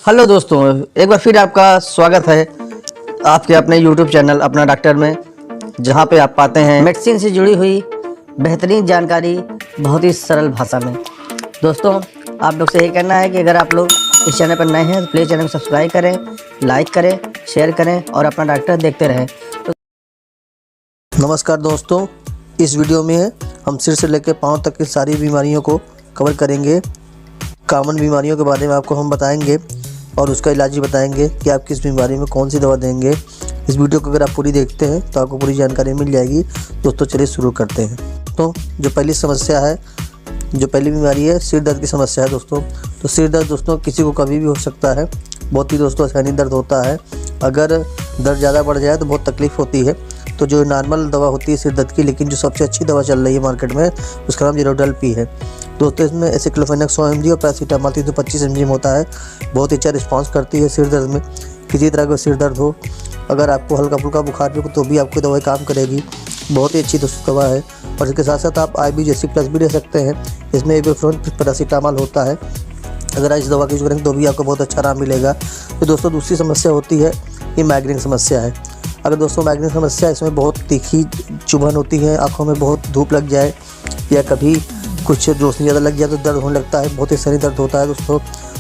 Hello दोस्तों, एक बार फिर आपका स्वागत है आपके अपने YouTube चैनल अपना डॉक्टर में, जहां पे आप पाते हैं मेडिसिन से जुड़ी हुई बेहतरीन जानकारी बहुत ही सरल भाषा में। दोस्तों, आप लोग से यही कहना है कि अगर आप लोग इस चैनल पर नए हैं तो प्लीज़ चैनल को सब्सक्राइब करें, लाइक करें, शेयर करें और अपना डॉक्टर देखते रहें। नमस्कार दोस्तों, इस वीडियो में हम सिर से लेकर पाँव तक की सारी बीमारियों को कवर करेंगे। कॉमन बीमारियों के बारे में आपको हम बताएंगे और उसका इलाज भी बताएंगे कि आप किस बीमारी में कौन सी दवा देंगे। इस वीडियो को अगर आप पूरी देखते हैं तो आपको पूरी जानकारी मिल जाएगी। दोस्तों चलिए शुरू करते हैं। तो जो पहली समस्या है, जो पहली बीमारी है, सिर दर्द की समस्या है दोस्तों। तो सिर दर्द दोस्तों किसी को कभी भी हो सकता है। बहुत ही दोस्तों आसानी दर्द होता है। अगर दर्द ज़्यादा बढ़ जाए तो बहुत तकलीफ़ होती है। तो जो नॉर्मल दवा होती है सिर दर्द की, लेकिन जो सबसे अच्छी दवा चल रही है मार्केट में, उसका नाम जेरोडाल पी है दोस्तों। इसमें एसिक्लोफेनेक 100 mg और पैरासीटामोल 325 mg होता है। बहुत ही अच्छा रिस्पांस करती है सिर दर्द में। किसी तरह का सिर दर्द हो, अगर आपको हल्का फुल्का बुखार भी हो तो भी आपकी दवाई काम करेगी। बहुत ही अच्छी दोस्तों दवा है। और इसके साथ साथ आप IBJC प्लस भी ले सकते हैं। इसमें इबुप्रोफेन पैरासीटामोल होता है। अगर आप इस दवा का यूज़ करेंगे तो भी आपको बहुत अच्छा आराम मिलेगा। तो दोस्तों दूसरी समस्या होती है, ये माइग्रेन समस्या है। अगर दोस्तों माइग्रेन समस्या, इसमें बहुत तीखी चुभन होती है, आँखों में बहुत धूप लग जाए या कभी कुछ रोशनी ज़्यादा लग जाए तो दर्द होने लगता है, बहुत ही सही दर्द होता है दोस्तों।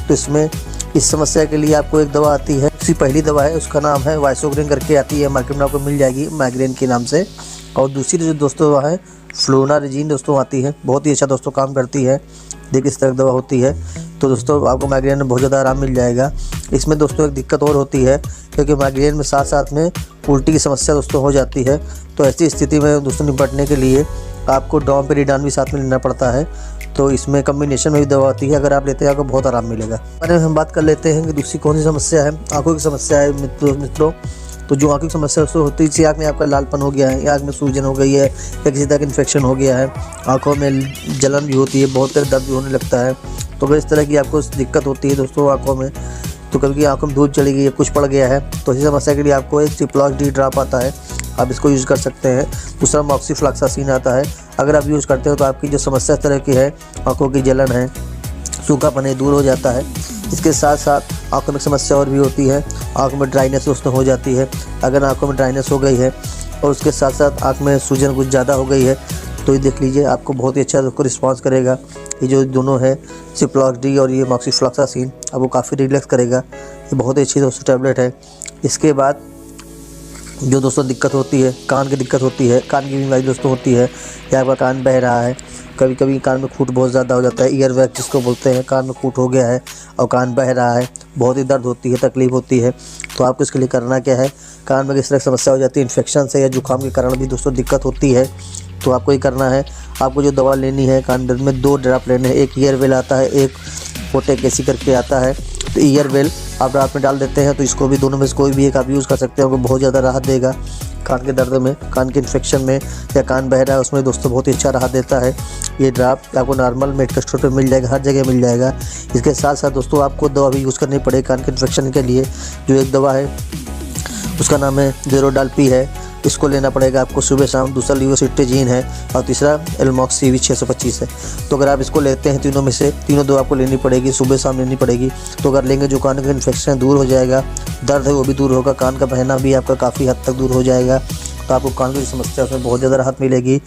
तो इसमें इस समस्या के लिए आपको एक दवा आती है, उसकी पहली दवा है, उसका नाम है वाइसोग्रीन करके आती है, मार्केट में आपको मिल जाएगी माइग्रेन के नाम से। और दूसरी जो दोस्तों दवा है फ्लोनारिजीन दोस्तों आती है, बहुत ही अच्छा दोस्तों काम करती है। देखिए इस तरह की दवा होती है। तो दोस्तों आपको माइग्रेन में बहुत ज़्यादा आराम मिल जाएगा। इसमें दोस्तों एक दिक्कत और होती है, क्योंकि माइग्रेन में साथ साथ में उल्टी की समस्या दोस्तों हो जाती है। तो ऐसी स्थिति में दोस्तों निपटने के लिए आपको डोमपेरिडान भी साथ में लेना पड़ता है। तो इसमें कम्बिनेशन में भी दवा आती है, अगर आप लेते हैं आपको बहुत आराम मिलेगा। मैंने हम बात कर लेते हैं कि दूसरी कौन सी समस्या है। आँखों की समस्या है मित्रों। तो जो आँखों की समस्या दोस्तों होती है, किसी आँख में आपका लालपन हो गया है या आँख में सूजन हो गई है या किसी तरह का इन्फेक्शन हो गया है, आँखों में जलन भी होती है, बहुत तेज दर्द भी होने लगता है। तो अगर इस तरह की आपको दिक्कत होती है दोस्तों आँखों में, तो कभी आँखों में धूल चली गई है, कुछ पड़ गया है, तो इसी समस्या के लिए आपको एक सिप्लॉक्स डी ड्रॉप आता है, आप इसको यूज़ कर सकते हैं। दूसरा मॉक्सीफ्लॉक्सासिन आता है। अगर आप यूज़ करते हो तो आपकी जो समस्या इस तरह की है, आँखों की जलन है, सूखापन है, दूर हो जाता है। इसके साथ साथ आँखों में समस्या और भी होती है, आँखों में ड्राइनेस दोस्तों हो जाती है। अगर आँखों में ड्राइनेस हो गई है और उसके साथ साथ आँख में सूजन कुछ ज़्यादा हो गई है, तो ये देख लीजिए, आपको बहुत ही अच्छा आपको रिस्पांस करेगा। ये जो दोनों है सिप्लॉक्स डी और ये मॉक्सीफ्लॉक्सासिन, आपको काफ़ी रिलैक्स करेगा। ये बहुत ही अच्छी दोस्तों टैबलेट है। इसके बाद जो दोस्तों दिक्कत होती है, कान की दिक्कत होती है, कान की बीमारी दोस्तों होती है, या आपका कान बह रहा है, कभी कभी कान में खूट बहुत ज़्यादा हो जाता है, ईयर वैक्स जिसको बोलते हैं, कान में खूट हो गया है और कान बह रहा है, बहुत ही दर्द होती है, तकलीफ़ होती है। तो आपको इसके लिए करना क्या है, कान में किस तरह की समस्या हो जाती है, इन्फेक्शन से या जुकाम के कारण भी दोस्तों दिक्कत होती है, तो आपको ये करना है, आपको जो दवा लेनी है कान दर्द में 2 ड्रॉप लेने हैं। एक ईयरवेल आता है, एक फोटेक एसी करके आता है। तो ईयरवेल आप रात में डाल देते हैं, तो इसको भी दोनों में से कोई भी एक आप यूज़ कर सकते हैं, आपको बहुत ज़्यादा राहत देगा कान के दर्द में, कान के इन्फेक्शन में, या कान बह रहा है उसमें दोस्तों बहुत ही अच्छा राहत देता है। ये ड्रॉप आपको नॉर्मल मेडिकल स्टोर पे मिल जाएगा, हर जगह मिल जाएगा। इसके साथ साथ दोस्तों आपको दवा भी यूज़ करनी पड़ेगी कान के इन्फेक्शन के लिए। जो एक दवा है उसका नाम है जेरोडाल पी है, इसको लेना पड़ेगा आपको सुबह शाम। दूसरा लिवोसिट्राजीन है और तीसरा एलमॉक्सिवी 625 है। तो अगर आप इसको लेते हैं, तीनों में से तीनों दवा आपको लेनी पड़ेगी, सुबह शाम लेनी पड़ेगी। तो अगर लेंगे जो कान का इन्फेक्शन दूर हो जाएगा, दर्द है वो भी दूर होगा, कान का बहना भी आपका काफ़ी हद तक दूर हो जाएगा। तो आपको कान की समस्या उसमें बहुत ज़्यादा राहत मिलेगी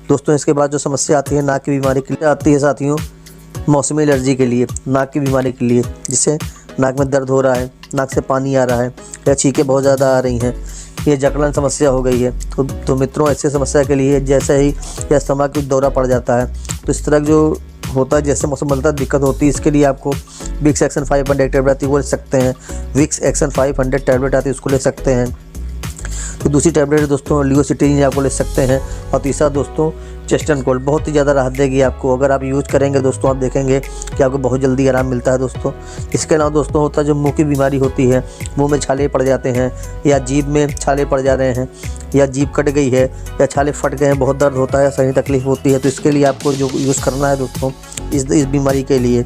दोस्तों। इसके बाद जो समस्या आती है नाक की बीमारी के लिए आती है साथियों, मौसमी एलर्जी के लिए, नाक की बीमारी के लिए, जिससे नाक में दर्द हो रहा है, नाक से पानी आ रहा है या छींकें बहुत ज़्यादा आ रही हैं, ये जकड़न समस्या हो गई है। तो मित्रों ऐसे समस्या के लिए जैसे ही या स्टमक में दौरा पड़ जाता है, तो इस तरह जो होता है, जैसे मौसम बदलता दिक्कत होती है, इसके लिए आपको विक्स एक्शन 500 टैबलेट आती है वो ले सकते हैं। विक्स एक्शन 500 टैबलेट आती है उसको ले सकते हैं। तो दूसरी टैबलेट दोस्तों लिवोसिट्राजीन आपको ले सकते हैं। और तीसरा दोस्तों चेस्ट एंड कोल्ड, बहुत ही ज़्यादा राहत देगी आपको। अगर आप यूज़ करेंगे दोस्तों, आप देखेंगे कि आपको बहुत जल्दी आराम मिलता है दोस्तों। इसके अलावा दोस्तों होता है जो मुंह की बीमारी होती है, मुंह में छाले पड़ जाते हैं या जीभ में छाले पड़ जा रहे हैं या जीभ कट गई है या छाले फट गए हैं, बहुत दर्द होता है, सही तकलीफ़ होती है। तो इसके लिए आपको जो यूज़ करना है दोस्तों इस बीमारी के लिए,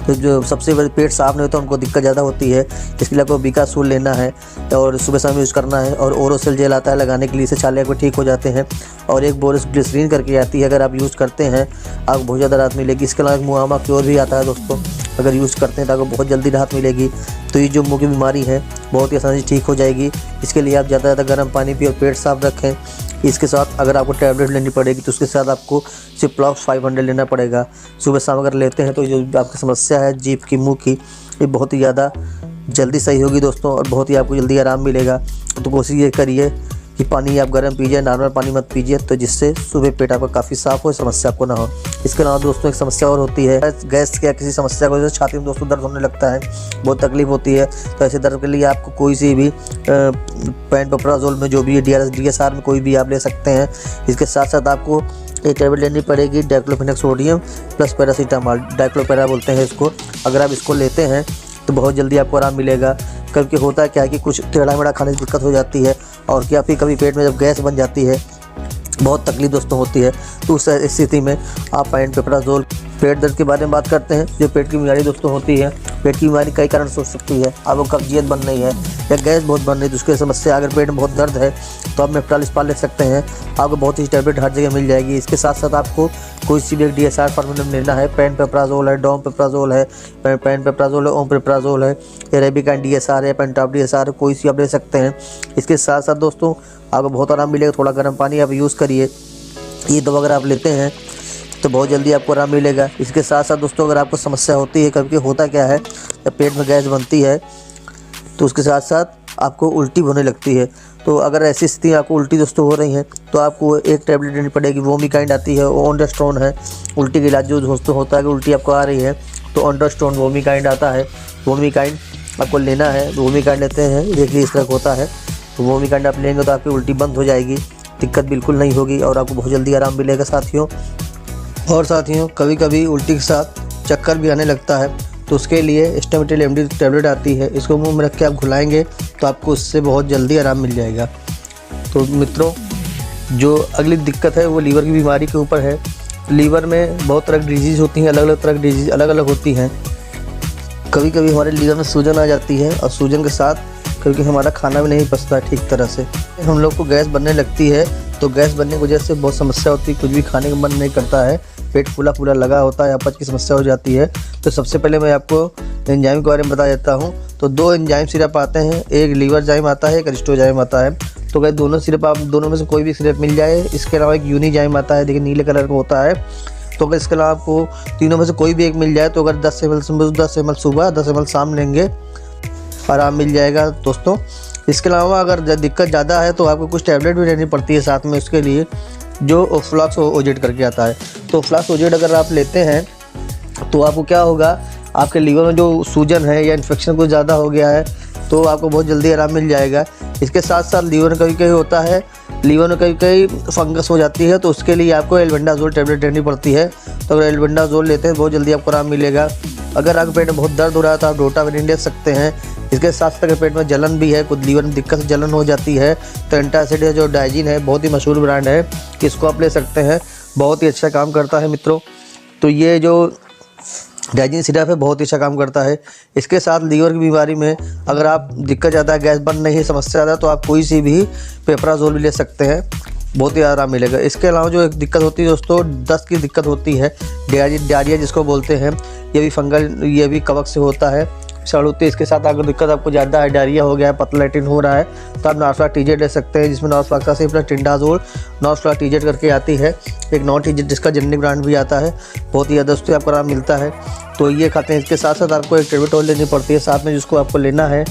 तो जो सबसे बड़े पेट साफ नहीं होता उनको दिक्कत ज़्यादा होती है। इसके लिए आपको बीकासूल लेना है और सुबह शाम यूज़ करना है। और ओरोसेल जेल आता है लगाने के लिए, इससे छाले को ठीक हो जाते हैं। और एक बोरस ग्लिसरीन करके आती है, अगर आप यूज़ करते हैं आपको बहुत ज़्यादा राहत मिलेगी। इसके अलावा एक मुआमा क्योर भी आता है दोस्तों, अगर यूज़ करते हैं तो आपको बहुत जल्दी राहत मिलेगी। तो ये जो मुँह की बीमारी है बहुत ही आसानी से ठीक हो जाएगी। इसके लिए आप ज़्यादा गर्म पानी पिए और पेट साफ रखें। इसके साथ अगर आपको टैबलेट लेनी पड़ेगी तो उसके साथ आपको सिप्लॉक्स 500 लेना पड़ेगा। सुबह शाम अगर लेते हैं तो जो आपकी समस्या है जीभ की, मुंह की, ये बहुत ही ज़्यादा जल्दी सही होगी दोस्तों, और बहुत ही आपको जल्दी आराम मिलेगा। तो कोशिश ये करिए कि पानी आप गर्म पीजिए, नॉर्मल पानी मत पीजिए, तो जिससे सुबह पेट आपका काफ़ी साफ़ हो, समस्या आपको ना हो। इसके अलावा दोस्तों एक समस्या और होती है गैस या किसी समस्या को, जैसे छाती में दोस्तों दर्द होने लगता है, बहुत तकलीफ होती है। तो ऐसे दर्द के लिए आपको कोई सी भी पेंटोप्राजोल में जो भी DSR में कोई भी आप ले सकते हैं। इसके साथ साथ आपको एक टैबलेट लेनी पड़ेगी डाइक्लोफेनेक सोडियम प्लस पैरासीटामॉल, डाइक्लोपेरा बोलते हैं इसको। अगर आप इसको लेते हैं तो बहुत जल्दी आपको आराम मिलेगा। क्योंकि होता क्या है कि कुछ टेढ़ा मेढ़ा खाने की दिक्कत हो जाती है, और क्या फिर कभी पेट में जब गैस बन जाती है बहुत तकलीफ दोस्तों होती है। तो उस स्थिति में आप पेंटोप्राजोल। पेट दर्द के बारे में बात करते हैं। जो पेट की बीमारी दोस्तों होती है, पेट की बीमारी कई कारण से हो सकती है। आपको कब्जियत बन रही है या गैस बहुत बन रही है तो उसकी समस्या, अगर पेट में बहुत दर्द है तो आप मेफ्टालिस्पाल ले सकते हैं। आपको बहुत ही टैबलेट हर जगह मिल जाएगी। इसके साथ साथ आपको कोई सी भी एक DSR फॉर्मूला में लेना है। पेंटोप्राजोल है, डोमपेप्राजोल है, पेंटोप्राजोल है, ओमपेप्राजोल है, रेबिकाइन DSR है, पेंटाप DSR है, कोई सी आप ले सकते हैं। इसके साथ साथ दोस्तों आपको बहुत आराम मिलेगा। थोड़ा गर्म पानी आप यूज़ करिए। ये दवा अगर आप लेते हैं तो बहुत जल्दी आपको आराम मिलेगा। इसके साथ साथ दोस्तों अगर आपको समस्या होती है, कभी होता क्या है जब पेट में गैस बनती है तो उसके साथ साथ आपको उल्टी होने लगती है। तो अगर ऐसी स्थिति आपको उल्टी दोस्तों हो रही है तो आपको एक टैबलेट लेनी पड़ेगी। वोमिकाइंड आती है, ओंडास्ट्रोन है। उल्टी के इलाज जो दोस्तों होता है कि उल्टी आपको आ रही है तो ओंडास्ट्रोन वोमिकाइंड आता है, वोमिकाइंड आपको लेना है। वोमिकाइंड लेते हैं, देखिए इस तरह होता है। तो वोमिकाइंड आप लेंगे तो आपकी उल्टी बंद हो जाएगी, दिक्कत बिल्कुल नहीं होगी और आपको बहुत जल्दी आराम मिलेगा साथियों। और साथियों कभी कभी उल्टी के साथ चक्कर भी आने लगता है, तो उसके लिए स्टेमिटेल MD टैबलेट आती है। इसको मुंह में रख के आप घुलाएंगे तो आपको उससे बहुत जल्दी आराम मिल जाएगा। तो मित्रों जो अगली दिक्कत है वो लीवर की बीमारी के ऊपर है। लीवर में बहुत तरह की डिजीज़ होती हैं, अलग अलग तरह की डिजीज़ अलग अलग होती हैं। कभी कभी हमारे लीवर में सूजन आ जाती है, और सूजन के साथ क्योंकि हमारा खाना भी नहीं पचता ठीक तरह से, हम लोग को गैस बनने लगती है। तो गैस बनने की वजह से बहुत समस्या होती है, कुछ भी खाने का मन नहीं करता है, पेट फूला फूला लगा होता है, अपच की समस्या हो जाती है। तो सबसे पहले मैं आपको एंजाइम के बारे में बता देता हूँ। तो 2 एंजाइम सिरप आते हैं, एक लीवरजाइम आता है, एक अरिस्टोजाइम आता है। तो अगर दोनों सिरप आप दोनों में से कोई भी सिरप मिल जाए। इसके अलावा एक यूनिजाइम आता है, देखिए नीले कलर का होता है। तो अगर इसके अलावा आपको तीनों में से कोई भी एक मिल जाए तो अगर 10 ml सुबह 10 ml शाम लेंगे आराम मिल जाएगा दोस्तों। इसके अलावा अगर दिक्कत ज़्यादा है तो आपको कुछ टैबलेट भी लेनी पड़ती है साथ में उसके लिए, जो ओफ्लॉक्स ओजेड करके आता है। तो ओफ्लॉक्स ओजेड अगर आप लेते हैं तो आपको क्या होगा, आपके लीवर में जो सूजन है या इन्फेक्शन कुछ ज़्यादा हो गया है तो आपको बहुत जल्दी आराम मिल जाएगा। इसके साथ साथ लीवर में कभी कभी होता है, लीवर में कभी कभी फंगस हो जाती है, तो उसके लिए आपको एल्बेंडाजोल टैबलेट लेनी पड़ती है। तो अगर एल्बेंडाजोल लेते हैं बहुत जल्दी आपको आराम मिलेगा। अगर आपके पेट में बहुत दर्द हो रहा है तो आप डोटावेरिन ले सकते हैं। इसके साथ साथ अगर पेट में जलन भी है, कुछ लीवर में दिक्कत जलन हो जाती है तो एंटासिड है जो डाइजीन है, बहुत ही मशहूर ब्रांड है, इसको आप ले सकते हैं, बहुत ही अच्छा काम करता है मित्रों। तो ये जो डाइजीन सिरप है बहुत ही अच्छा काम करता है। इसके साथ लीवर की बीमारी में अगर आप दिक्कत ज़्यादा है, गैस बन नहीं है, समस्या ज़्यादा, तो आप कोई सी भी पेपराजोल भी ले सकते हैं, बहुत ही आराम मिलेगा। इसके अलावा जो एक दिक्कत होती है दोस्तों, दस्त की दिक्कत होती है, डायरिया जिसको बोलते हैं, ये भी फंगल, ये भी कवक से होता है, सड़ होती है। इसके साथ अगर दिक्कत आपको ज़्यादा है, डायरिया हो गया है, पतला लैट्रिन हो रहा है, तो आप नॉर्फ्लॉक्टिजेड ले सकते हैं, जिसमें नॉर्फ्लॉक्सासिन प्लस टिंडाजोल नॉर्फ्लॉक्टिजेड करके आती है। एक नॉर्टिजेड जिसका जेनेरिक ब्रांड भी आता है, बहुत ही ज़्यादा उससे आपको आराम मिलता है, तो ये खाते हैं। इसके साथ साथ आपको एक ट्रेविटोल लेनी पड़ती है साथ में, जिसको आपको लेना है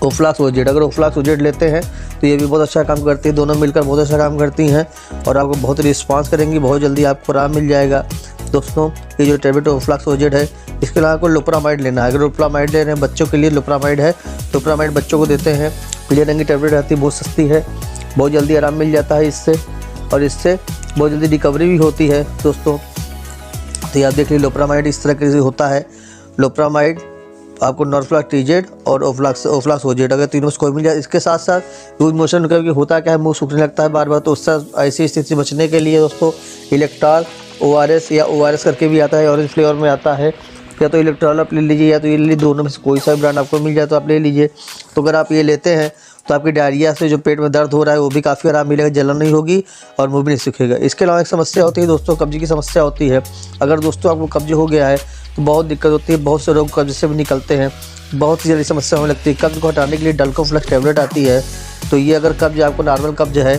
ओफ्लॉक्स ओजेड। अगर ओफ्लॉक्स ओजेड लेते हैं तो ये भी बहुत अच्छा काम करती है, दोनों मिलकर बहुत अच्छा काम करती हैं और आपको बहुत रिस्पांस करेंगी, बहुत जल्दी आपको आराम मिल जाएगा दोस्तों। ये जो टैबलेट ओफ्लॉक्स ओजेड है, इसके अलावा आपको लोप्रामाइड लेना है। अगर लोप्रामाइड ले रहे हैं, बच्चों के लिए लोप्रामाइड है, लोप्रामाइड बच्चों को देते हैं, पीले रंग की टैबलेट आती है, बहुत सस्ती है, बहुत जल्दी आराम मिल जाता है इससे, और इससे बहुत जल्दी रिकवरी भी होती है दोस्तों। तो ये आप देख लीजिए, लोप्रामाइड इस तरह से होता है। लोप्रामाइड आपको नॉर्फ्लॉक्टिजेड और ओफ्लॉक्स ओजेड, अगर तीनों से कोई मिल जाए। इसके साथ साथ लूज मोशन करके होता क्या है, मुंह सूखने लगता है बार बार, तो उससे ऐसी स्थिति से बचने के लिए दोस्तों इलेक्ट्रॉल ORS या ORS करके भी आता है, ऑरेंज फ्लेवर में आता है, या तो इलेक्ट्रॉल आप ले लीजिए या तो ये ले लीजिए, दोनों में से कोई सा ब्रांड आपको मिल जाए तो आप ले लीजिए। तो अगर आप ये लेते हैं तो आपकी डायरिया से जो पेट में दर्द हो रहा है वो भी काफ़ी आराम मिलेगा, जलन नहीं होगी और मुँह भी नहीं सूखेगा। इसके अलावा एक समस्या होती है दोस्तों, कब्ज की समस्या होती है। अगर दोस्तों आपको कब्ज हो गया है तो बहुत दिक्कत होती है, बहुत से रोग कब्ज से भी निकलते हैं, बहुत ही जल्दी समस्या होने लगती है। कब्ज को हटाने के लिए डल्कोफ्लेक्स टैबलेट आती है। तो ये अगर कब्ज आपको नॉर्मल कब्ज है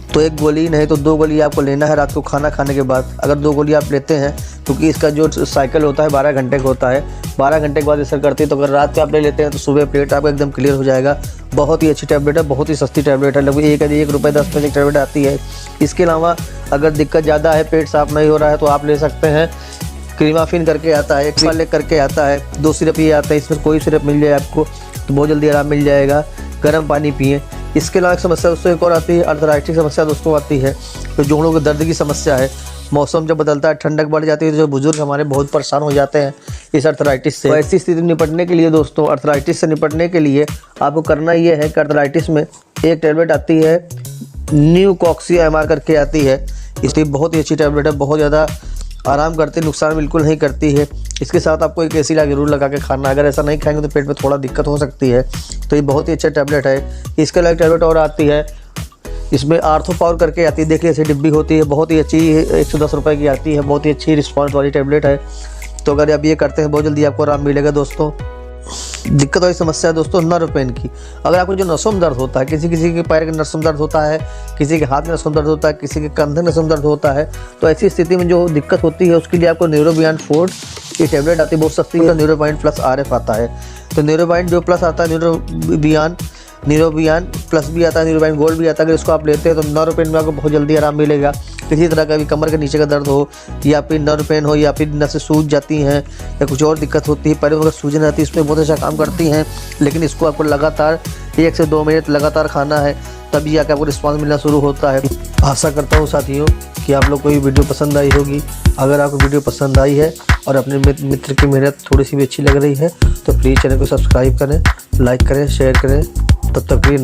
तो 1 गोली नहीं तो 2 गोली आपको लेना है रात को खाना खाने के बाद। अगर 2 गोली आप लेते हैं, क्योंकि इसका जो साइकिल होता है 12 घंटे का होता है, 12 घंटे के बाद असर करती है। तो अगर रात को आप ले लेते हैं तो सुबह पेट आपका एकदम क्लियर हो जाएगा। बहुत ही अच्छी टैबलेट है, बहुत ही सस्ती टैबलेट है, लगभग ₹1.10 की टैबलेट आती है। इसके अलावा अगर दिक्कत ज़्यादा है, पेट साफ नहीं हो रहा है, तो आप ले सकते हैं क्रीमाफिन करके आता है, एक करके आता है, 2 सिरप ये आता है। इसमें कोई सिरप मिल जाए आपको तो बहुत जल्दी आराम मिल जाएगा। गर्म पानी पिएं। इसके अलावा एक समस्या दोस्तों एक और आती है, अर्थराइटिस समस्या दोस्तों आती है। तो जोड़ों के दर्द की समस्या है, मौसम जब बदलता है, ठंडक बढ़ जाती है तो जो बुजुर्ग हमारे बहुत परेशान हो जाते हैं इस अर्थराइटिस से। तो ऐसी स्थिति में निपटने के लिए दोस्तों, अर्थराइटिस से निपटने के लिए आपको करना ये है कि अर्थराइटिस में एक टैबलेट आती है, न्यूकॉक्सिया MR करके आती है। इसलिए बहुत ही अच्छी टैबलेट है, बहुत ज़्यादा आराम करती है, नुकसान बिल्कुल नहीं करती है। इसके साथ आपको एक एसिड जरूर लगा के खाना, अगर ऐसा नहीं खाएंगे तो पेट में थोड़ा दिक्कत हो सकती है। तो ये बहुत ही अच्छा टैबलेट है। इसके अलावा एक टैबलेट और आती है, इसमें आर्थो पावर करके आती है, देखिए ऐसी डिब्बी होती है, बहुत ही अच्छी, 110 रुपये की आती है, बहुत ही अच्छी रिस्पॉन्स वाली टैबलेट है। तो अगर आप ये करते हैं बहुत जल्दी आपको आराम मिलेगा दोस्तों। दिक्कत वाली समस्या है दोस्तों नर्व पेन की। अगर आपको जो नसों में दर्द होता है, किसी के पैर के नसों में दर्द होता है, किसी के हाथ में नसों में दर्द होता है, किसी के कंधे में नसों में दर्द होता है, तो ऐसी स्थिति में जो दिक्कत होती है उसके लिए आपको न्यूरोबियान 4 ये टैबलेट आती है, बहुत सस्ती है। न्यूरोबाइन प्लस RF आता है। तो न्यूरोबाइन जो प्लस आता है, न्यूरोबियान प्लस भी आता है, न्यूरोबाइन गोल्ड भी आता है। अगर इसको आप लेते हैं तो नर्व पेन में आपको बहुत जल्दी आराम मिलेगा। किसी तरह का भी कमर के नीचे का दर्द हो या फिर नर्व पेन हो या फिर नसें सूज जाती हैं या कुछ और दिक्कत होती है, पैरों में अगर सूजन आती है, इसमें बहुत अच्छा काम करती हैं। लेकिन इसको आपको लगातार 1 से 2 महीने लगातार खाना है, तभी जाकर आपको रिस्पॉन्स मिलना शुरू होता है। आशा करता हूँ साथियों कि आप लोग को ये वीडियो पसंद आई होगी। अगर आपको वीडियो पसंद आई है और अपने मित्र की मेहनत थोड़ी सी भी अच्छी लग रही है तो प्लीज़ चैनल को सब्सक्राइब करें, लाइक करें, शेयर करें। तब तक के लिए